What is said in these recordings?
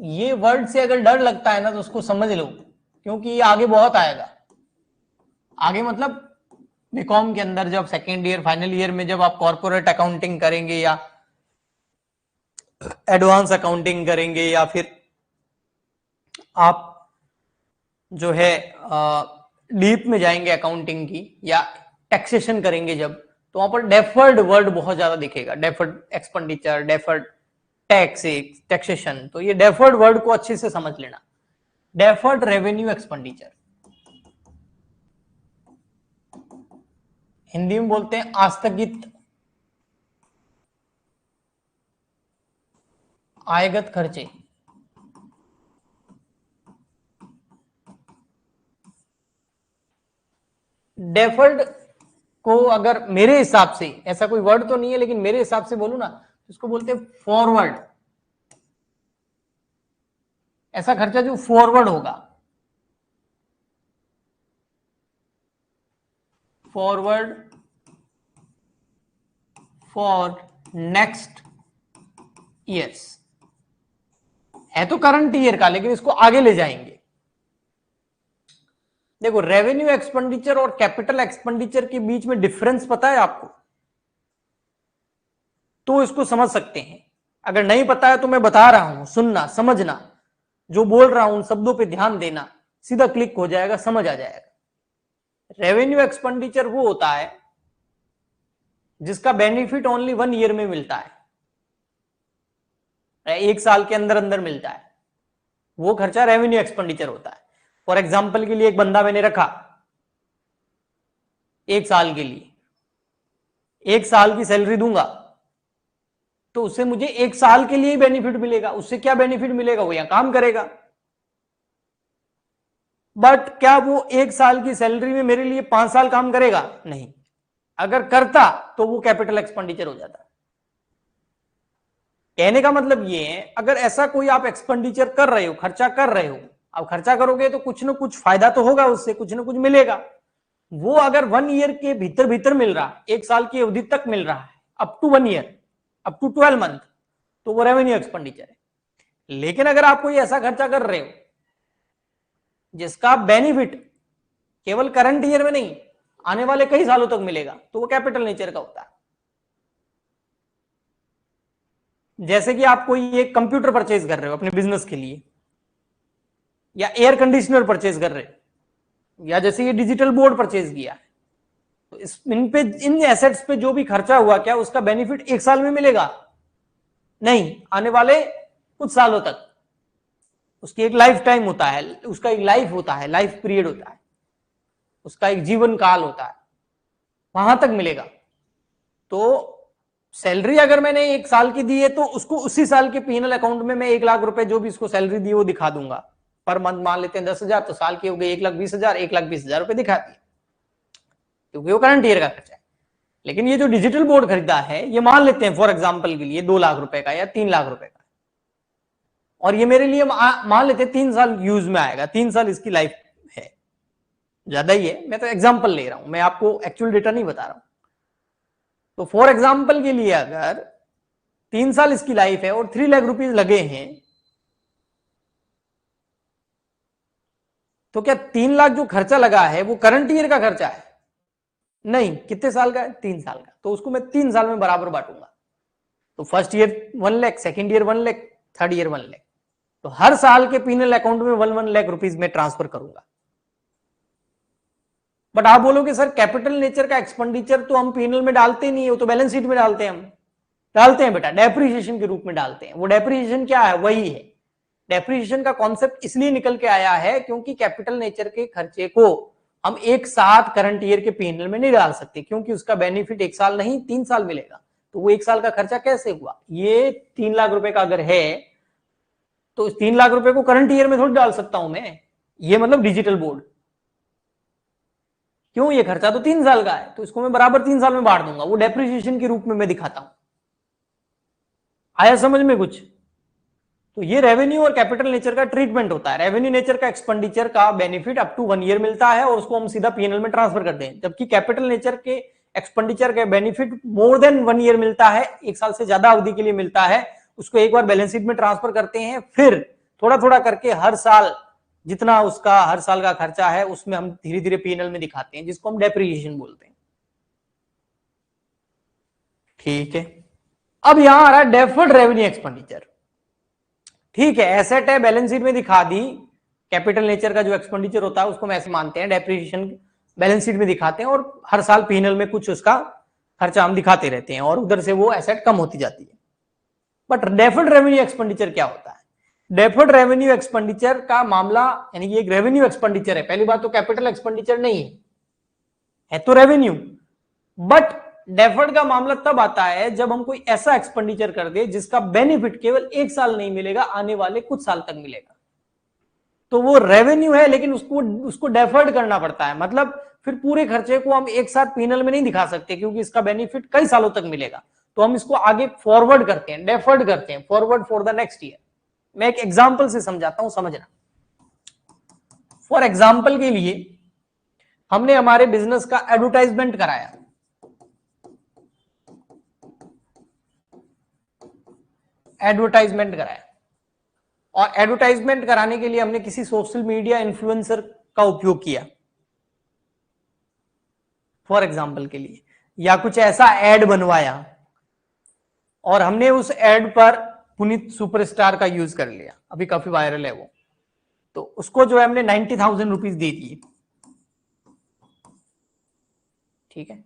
ये वर्ड से अगर डर लगता है ना तो उसको समझ लो, क्योंकि ये आगे बहुत आएगा। आगे मतलब बीकॉम के अंदर जब सेकेंड ईयर फाइनल ईयर में जब आप कॉर्पोरेट अकाउंटिंग करेंगे या एडवांस अकाउंटिंग करेंगे या फिर आप जो है डीप में जाएंगे अकाउंटिंग की या टैक्सेशन करेंगे जब, तो वहां पर डेफर्ड वर्ड बहुत ज्यादा दिखेगा। Deferred expenditure, deferred tax, taxation. तो ये डेफर्ड वर्ड को अच्छे से समझ लेना। डेफर्ड रेवेन्यू एक्सपेंडिचर, हिंदी में बोलते हैं आस्थगित आयगत खर्चे। डेफर्ड को अगर मेरे हिसाब से, ऐसा कोई वर्ड तो नहीं है लेकिन मेरे हिसाब से बोलूं ना, इसको बोलते हैं फॉरवर्ड। ऐसा खर्चा जो फॉरवर्ड होगा, फॉरवर्ड फॉर नेक्स्ट ईयर्स, है तो करंट ईयर का लेकिन इसको आगे ले जाएंगे। देखो, रेवेन्यू एक्सपेंडिचर और कैपिटल एक्सपेंडिचर के बीच में डिफरेंस पता है आपको? तो इसको समझ सकते हैं। अगर नहीं पता है तो मैं बता रहा हूं, सुनना, समझना, जो बोल रहा हूं उन शब्दों पे ध्यान देना, सीधा क्लिक हो जाएगा, समझ आ जाएगा। रेवेन्यू एक्सपेंडिचर वो होता है जिसका बेनिफिट ओनली 1 ईयर में मिलता है, 1 साल के अंदर अंदर मिलता है, वो खर्चा रेवेन्यू एक्सपेंडिचर होता है। फॉर एग्जाम्पल के लिए एक बंदा मैंने रखा 1 साल के लिए, 1 साल की सैलरी दूंगा तो उससे मुझे 1 साल के लिए ही बेनिफिट मिलेगा। उससे क्या बेनिफिट मिलेगा? वो यहां काम करेगा, बट क्या वो 1 साल की सैलरी में मेरे लिए 5 साल काम करेगा? नहीं। अगर करता तो वो कैपिटल एक्सपेंडिचर हो जाता। कहने का मतलब ये है, अगर ऐसा कोई आप एक्सपेंडिचर कर रहे हो, खर्चा कर रहे हो, अब खर्चा करोगे तो कुछ ना कुछ फायदा तो होगा, उससे कुछ ना कुछ मिलेगा। वो अगर 1 ईयर के भीतर भीतर मिल रहा है, 1 साल की अवधि तक मिल रहा है, up to 1 year, up to 12 month, तो वो रेवेन्यू एक्सपेंडिचर है। लेकिन अगर आप कोई ऐसा खर्चा कर रहे हो जिसका बेनिफिट केवल करंट ईयर में नहीं, आने वाले कई सालों तक मिलेगा, तो वो कैपिटल नेचर का होता है। जैसे कि आप कोई एक कंप्यूटर परचेज कर रहे हो अपने बिजनेस के लिए, या एयर कंडीशनर परचेज कर रहे हो, या जैसे ये डिजिटल बोर्ड परचेज किया है, तो इन एसेट्स पे जो भी खर्चा हुआ, क्या उसका बेनिफिट 1 साल में मिलेगा? नहीं, आने वाले कुछ सालों तक। उसकी एक लाइफ टाइम होता है, उसका एक लाइफ होता है, लाइफ पीरियड होता है, उसका एक जीवन काल होता है, वहां तक मिलेगा। तो सैलरी अगर मैंने 1 साल की दी है तो उसको उसी साल के पीएनएल अकाउंट में मैं 1 लाख रुपए जो भी इसको सैलरी दी वो दिखा दूंगा। पर मंथ मान लेते हैं 10,000, तो साल की हो गई 1,20,000, 1,20,000 रुपए दिखा दिए, क्योंकि वो करंट ईयर का खर्चा है। लेकिन ये जो डिजिटल बोर्ड खरीदा है, ये मान लेते हैं फॉर एग्जाम्पल के लिए 2 लाख रुपए का या 3 लाख रुपए का, और ये मेरे लिए मान लेते हैं 3 साल यूज में आएगा, 3 साल इसकी लाइफ है, ज्यादा ही है, मैं तो एग्जाम्पल ले रहा हूं, मैं आपको एक्चुअल डेटा नहीं बता रहा हूं। तो फॉर एग्जाम्पल के लिए अगर 3 साल इसकी लाइफ है और 3 लाख रुपीज लगे हैं, तो क्या 3 लाख जो खर्चा लगा है वो करंट ईयर का खर्चा है? नहीं। कितने साल का है? 3 साल का। तो उसको मैं 3 साल में बराबर बांटूंगा। तो first year 1 lakh, second year 1 lakh, third year 1 lakh. तो हर साल के पीएनएल अकाउंट में 1 लाख रुपीज में ट्रांसफर करूंगा। बट आप बोलोगे सर कैपिटल नेचर का एक्सपेंडिचर तो हम पीएनएल में डालते नहीं है, वो तो बैलेंस शीट में डालते हैं। हम डालते हैं बेटा, डेप्रिसिएशन के रूप में डालते हैं। वो डेप्रिसिएशन क्या है? वही है। डेप्रिसिएशन का कॉन्सेप्ट इसलिए निकल के आया है क्योंकि कैपिटल नेचर के खर्चे को हम एक साथ करंट ईयर के पीएनएल में नहीं डाल सकते, क्योंकि उसका बेनिफिट 1 साल नहीं 3 साल मिलेगा। तो वो 1 साल का खर्चा कैसे हुआ? ये 3 लाख रुपए का अगर है तो 3 लाख रुपए को करंट ईयर में थोड़ी डाल सकता हूं मैं। ये मतलब डिजिटल बोर्ड, क्यों? ये खर्चा तो 3 साल का है, तो इसको मैं बराबर 3 साल में बांट दूंगा। वो डेप्रिसिएशन के रूप में मैं दिखाता हूं। आया समझ में कुछ? तो ये रेवेन्यू और कैपिटल नेचर का ट्रीटमेंट होता है। रेवेन्यू नेचर का एक्सपेंडिचर का बेनिफिट अप टू 1 ईयर मिलता है और उसको हम सीधा पीएनएल में ट्रांसफर करते हैं, जबकि कैपिटल नेचर के एक्सपेंडिचर का बेनिफिट मोर देन 1 ईयर मिलता है, 1 साल से ज्यादा अवधि के लिए मिलता है। उसको एक बार बैलेंस शीट में ट्रांसफर करते हैं, फिर थोड़ा थोड़ा करके हर साल जितना उसका हर साल का खर्चा है उसमें हम धीरे धीरे पीएनएल में दिखाते हैं, जिसको हम डेप्रिसिएशन बोलते हैं। ठीक है, अब यहां आ रहा है डेफर्ड रेवेन्यू एक्सपेंडिचर। ठीक है, एसेट है, बैलेंस शीट में दिखा दी, कैपिटल नेचर का जो एक्सपेंडिचर होता है उसको हम ऐसे मानते हैं, डेप्रिसिएशन बैलेंस शीट में दिखाते हैं और हर साल पीएनएल में कुछ उसका खर्चा हम दिखाते रहते हैं और उधर से वो एसेट कम होती जाती है। बट डेफर्ड रेवेन्यू एक्सपेंडिचर क्या होता है? डेफर्ड रेवेन्यू एक्सपेंडिचर का मामला, यानी कि एक रेवेन्यू एक्सपेंडिचर है, पहली बात तो कैपिटल एक्सपेंडिचर नहीं है तो रेवेन्यू। बट डेफर्ड का मामला तब आता है जब हम कोई ऐसा एक्सपेंडिचर कर दे जिसका बेनिफिट केवल एक साल नहीं मिलेगा, आने वाले कुछ साल तक मिलेगा, तो वो रेवेन्यू है लेकिन उसको डेफर्ड करना पड़ता है। मतलब फिर पूरे खर्चे को हम एक साथ पीएनएल में नहीं दिखा सकते क्योंकि इसका बेनिफिट कई सालों तक मिलेगा, तो हम इसको आगे फॉरवर्ड करते हैं, डेफर्ड करते हैं, forward for the next year. मैं एक एग्जांपल से समझाता हूं, समझना। फॉर एग्जांपल के लिए हमने हमारे बिजनेस का एडवर्टाइजमेंट कराया, एडवर्टाइजमेंट कराया, और एडवर्टाइजमेंट कराने के लिए हमने किसी सोशल मीडिया इन्फ्लुएंसर का उपयोग किया फॉर एग्जांपल के लिए, या कुछ ऐसा एड बनवाया और हमने उस एड पर पुनीत सुपरस्टार का यूज कर लिया, अभी काफी वायरल है वो, तो उसको जो है हमने 90,000 रुपीज दे दिए। ठीक है,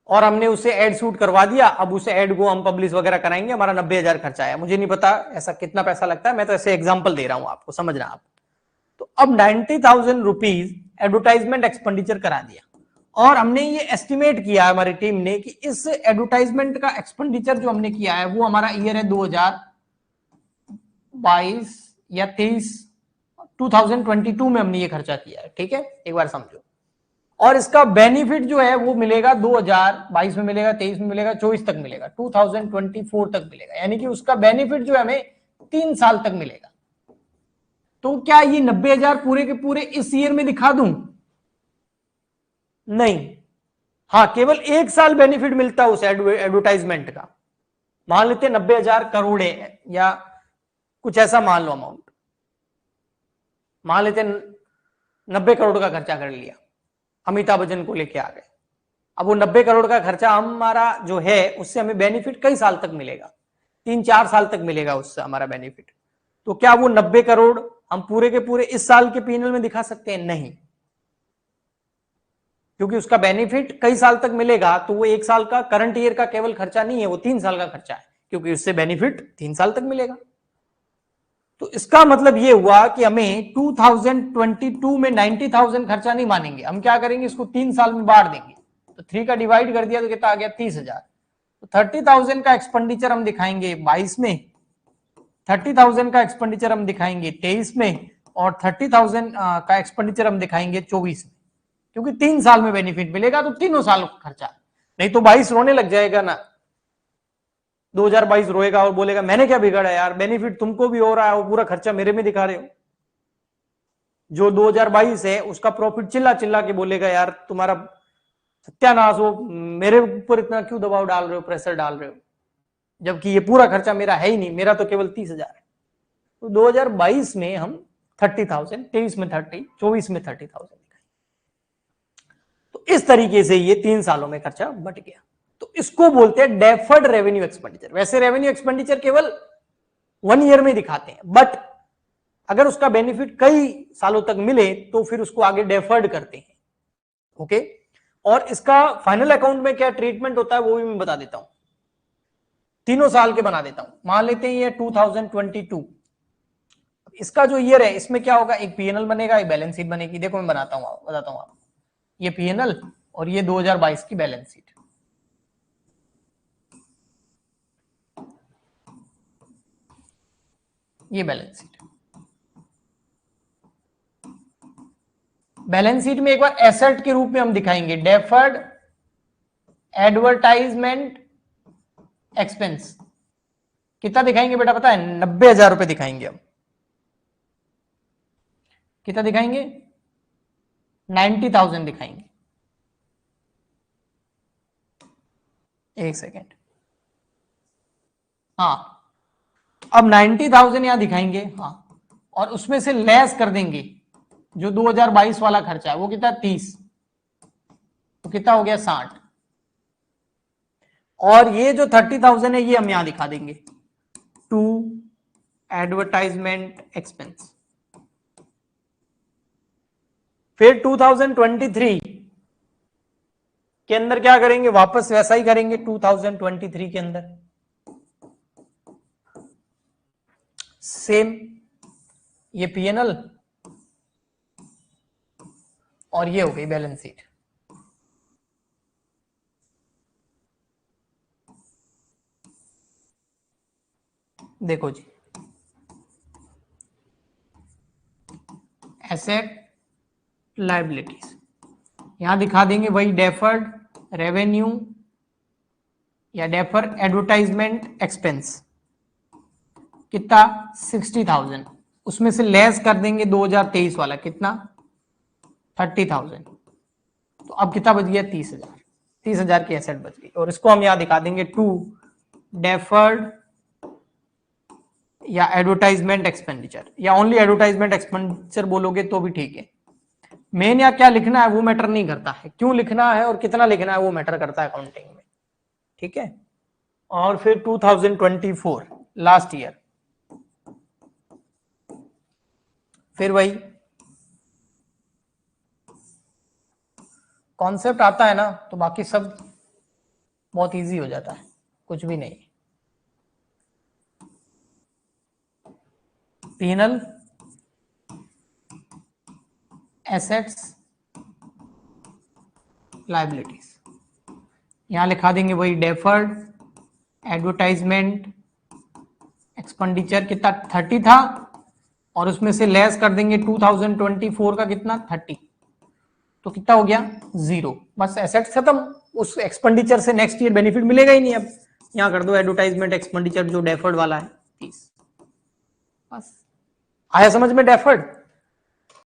और हमने उसे एड शूट करवा दिया। अब उस एड को हम पब्लिश वगैरह कराएंगे, हमारा 90,000 खर्चा आया, मुझे नहीं पता ऐसा कितना पैसा लगता है, मैं तो ऐसे एग्जांपल दे रहा हूं आपको, समझना आप। तो अब 90,000 रुपीज एडवर्टाइजमेंट एक्सपेंडिचर करा दिया और हमने ये एस्टिमेट किया हमारी टीम ने कि इस एडवर्टाइजमेंट का एक्सपेंडिचर जो हमने किया है वो हमारा ईयर है 2022 या 23, 2022 में हमने ये खर्चा किया है। ठीक है, एक बार समझो, और इसका बेनिफिट जो है वो मिलेगा 2022 में मिलेगा, 23 में मिलेगा, 24 तक मिलेगा, 2024 तक मिलेगा, यानी कि उसका बेनिफिट जो है हमें 3 साल तक मिलेगा। तो क्या ये 90,000 पूरे के पूरे इस ईयर में दिखा दूं? नहीं, हाँ, केवल एक साल बेनिफिट मिलता है उस एडवर्टाइजमेंट का। मान लेते 90,000 करोड़ है या कुछ ऐसा मान लो अमाउंट, मान लेते 90 करोड़ का खर्चा कर लिया, अमिताभ बच्चन को लेके आ गए। अब वो 90 करोड़ का खर्चा हमारा जो है उससे हमें बेनिफिट कई साल तक मिलेगा, 3-4 साल तक मिलेगा उससे हमारा बेनिफिट। तो क्या वो 90 करोड़ हम पूरे के पूरे इस साल के पीएनएल में दिखा सकते हैं? नहीं, क्योंकि उसका बेनिफिट कई साल तक मिलेगा, तो वो एक साल का करंट ईयर का केवल खर्चा नहीं है, वो 3 साल का खर्चा है, क्योंकि उससे बेनिफिट 3 साल तक मिलेगा। तो इसका मतलब ये हुआ कि हमें 2022 में 90,000 खर्चा नहीं मानेंगे, हम क्या करेंगे, इसको 3 साल में बांट देंगे। तो 3 का डिवाइड कर दिया तो कितना आ गया, 30,000। तो 30,000 का एक्सपेंडिचर हम दिखाएंगे 22 में, 30,000 का एक्सपेंडिचर हम दिखाएंगे 23 में, और 30,000 का एक्सपेंडिचर हम दिखाएंगे 24 में, क्योंकि 3 साल में बेनिफिट मिलेगा, तो तीनों साल का खर्चा। नहीं तो 22 रोने लग जाएगा ना, 2022 रोएगा और बोलेगा मैंने क्या बिगाड़ा यार, बेनिफिट तुमको भी हो रहा है, वो पूरा खर्चा मेरे में दिखा रहे हो। जो 2022 है उसका प्रॉफिट चिल्ला चिल्ला के बोलेगा यार तुम्हारा सत्यानाश हो, मेरे ऊपर इतना क्यों दबाव डाल रहे हो, प्रेशर डाल रहे हो, जबकि ये पूरा खर्चा मेरा है ही नहीं, मेरा तो केवल 30,000 है। तो 2022 में हम 30,000, 23 में 30, 24 में 30,000, तो इस तरीके से ये 3 सालों में खर्चा बट गया। तो इसको बोलते हैं डेफर्ड रेवेन्यू एक्सपेंडिचर। वैसे रेवेन्यू एक्सपेंडिचर केवल 1 ईयर में दिखाते हैं, बट अगर उसका बेनिफिट कई सालों तक मिले तो फिर उसको आगे डेफर्ड करते हैं। ओके, और इसका फाइनल अकाउंट में क्या ट्रीटमेंट होता है वो भी मैं बता देता हूं, तीनों साल के बना देता हूं। मान लेते हैं ये 2022, इसका जो ईयर है इसमें क्या होगा, एक पीएनएल बनेगा, एक बैलेंस शीट बनेगी। देखो मैं बताता हूं आपको, ये पीएनएल और ये 2022 की बैलेंस शीट। ये बैलेंस शीट, बैलेंस शीट में एक बार एसेट के रूप में हम दिखाएंगे डेफर्ड एडवर्टाइजमेंट एक्सपेंस। कितना दिखाएंगे बेटा पता है, 90,000 रुपए दिखाएंगे हम। कितना दिखाएंगे, 90,000 दिखाएंगे। एक सेकेंड, हाँ, अब 90,000 यहां दिखाएंगे, हाँ, और उसमें से लेस कर देंगे जो 2022 वाला खर्चा है, वो कितना 30, तो कितना हो गया 60, और ये जो 30,000 है ये हम यहां दिखा देंगे टू एडवर्टाइजमेंट एक्सपेंस। फिर 2023 के अंदर क्या करेंगे, वापस वैसा ही करेंगे 2023 के अंदर सेम, ये पीएनएल और ये हो गई बैलेंस शीट। देखो जी, एसेट लायबिलिटीज यहां दिखा देंगे वही डेफर्ड रेवेन्यू या डेफर एडवर्टाइजमेंट एक्सपेंस कितना 60,000, उसमें से लेस कर देंगे 2023 वाला कितना 30,000, तो अब कितना बच गया 30,000, 30,000 की एसेट बच गई, और इसको हम यहां दिखा देंगे टू डेफर्ड या एडवर्टाइजमेंट एक्सपेंडिचर, या ओनली एडवर्टाइजमेंट एक्सपेंडिचर बोलोगे तो भी ठीक है। मेन या क्या लिखना है वो मैटर नहीं करता है, क्यों लिखना है और कितना लिखना है वो मैटर करता है अकाउंटिंग में, ठीक है। और फिर 2024 लास्ट ईयर, फिर वही कॉन्सेप्ट आता है ना, तो बाकी सब बहुत इजी हो जाता है, कुछ भी नहीं। पीएनएल, एसेट्स, लायबिलिटीज, यहां लिखा देंगे वही डेफर्ड एडवर्टाइजमेंट एक्सपेंडिचर कितना 30 था, और उसमें से लेस कर देंगे 2024 का कितना 30, तो कितना हो गया 0, बस एसेट्स खत्म, उस एक्सपेंडिचर से नेक्स्ट ईयर बेनिफिट मिलेगा ही नहीं। अब यहां कर दो एडवर्टाइजमेंट एक्सपेंडिचर जो डेफर्ड वाला है 30, बस। आया समझ में डेफर्ड?